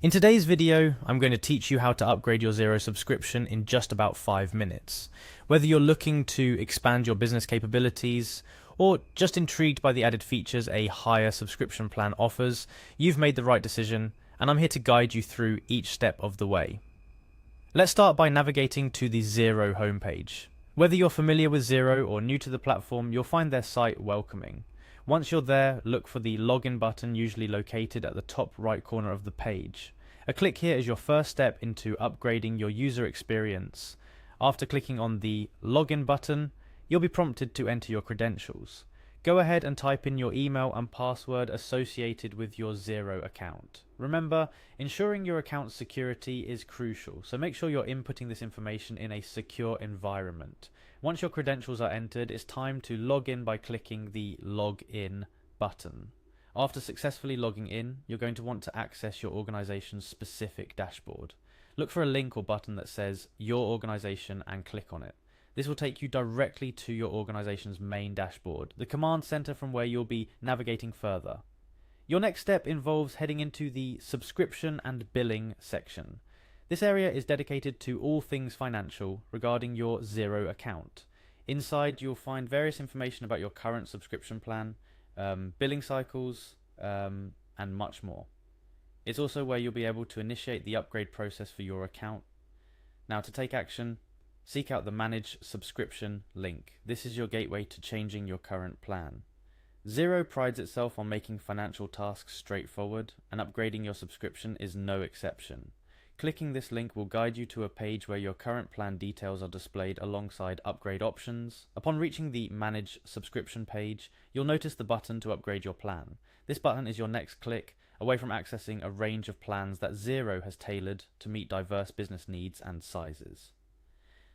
In today's video, I'm going to teach you how to upgrade your Xero subscription in just about 5 minutes. Whether you're looking to expand your business capabilities or just intrigued by the added features a higher subscription plan offers, you've made the right decision, and I'm here to guide you through each step of the way. Let's start by navigating to the Xero homepage. Whether you're familiar with Xero or new to the platform, you'll find their site welcoming. Once you're there, look for the login button, usually located at the top right corner of the page. A click here is your first step into upgrading your user experience. After clicking on the login button, you'll be prompted to enter your credentials. Go ahead and type in your email and password associated with your Xero account. Remember, ensuring your account's security is crucial, so make sure you're inputting this information in a secure environment. Once your credentials are entered, it's time to log in by clicking the Log In button. After successfully logging in, you're going to want to access your organization's specific dashboard. Look for a link or button that says Your Organization and click on it. This will take you directly to your organization's main dashboard, the command center from where you'll be navigating further. Your next step involves heading into the Subscription and Billing section. This area is dedicated to all things financial regarding your Xero account. Inside, you'll find various information about your current subscription plan, billing cycles, and much more. It's also where you'll be able to initiate the upgrade process for your account. Now, to take action, seek out the Manage Subscription link. This is your gateway to changing your current plan. Xero prides itself on making financial tasks straightforward, and upgrading your subscription is no exception. Clicking this link will guide you to a page where your current plan details are displayed alongside upgrade options. Upon reaching the Manage Subscription page, you'll notice the button to upgrade your plan. This button is your next click away from accessing a range of plans that Xero has tailored to meet diverse business needs and sizes.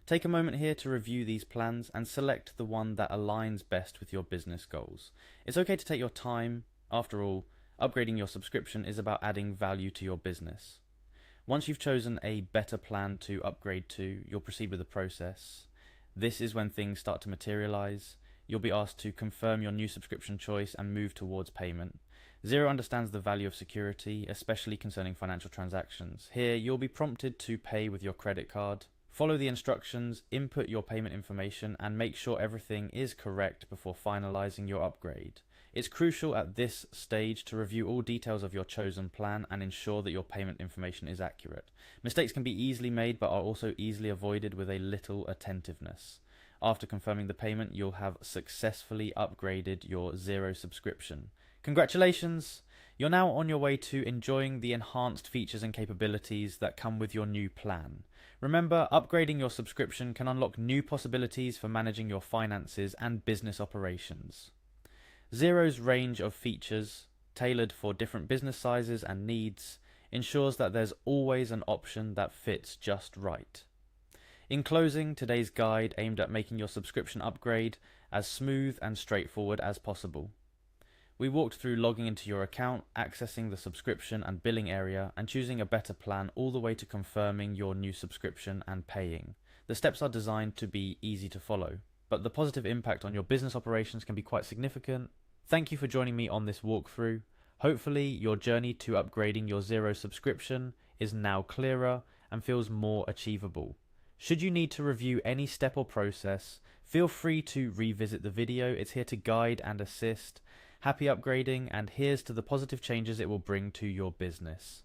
Take a moment here to review these plans and select the one that aligns best with your business goals. It's okay to take your time. After all, upgrading your subscription is about adding value to your business. Once you've chosen a better plan to upgrade to, you'll proceed with the process. This is when things start to materialize. You'll be asked to confirm your new subscription choice and move towards payment. Xero understands the value of security, especially concerning financial transactions. Here, you'll be prompted to pay with your credit card. Follow the instructions, input your payment information, and make sure everything is correct before finalizing your upgrade. It's crucial at this stage to review all details of your chosen plan and ensure that your payment information is accurate. Mistakes can be easily made but are also easily avoided with a little attentiveness. After confirming the payment, you'll have successfully upgraded your Xero subscription. Congratulations! You're now on your way to enjoying the enhanced features and capabilities that come with your new plan. Remember, upgrading your subscription can unlock new possibilities for managing your finances and business operations. Xero's range of features, tailored for different business sizes and needs, ensures that there's always an option that fits just right. In closing, today's guide aimed at making your subscription upgrade as smooth and straightforward as possible. We walked through logging into your account, accessing the subscription and billing area, and choosing a better plan all the way to confirming your new subscription and paying. The steps are designed to be easy to follow, but the positive impact on your business operations can be quite significant. Thank you for joining me on this walkthrough. Hopefully, your journey to upgrading your Xero subscription is now clearer and feels more achievable. Should you need to review any step or process, feel free to revisit the video. It's here to guide and assist. Happy upgrading, and here's to the positive changes it will bring to your business.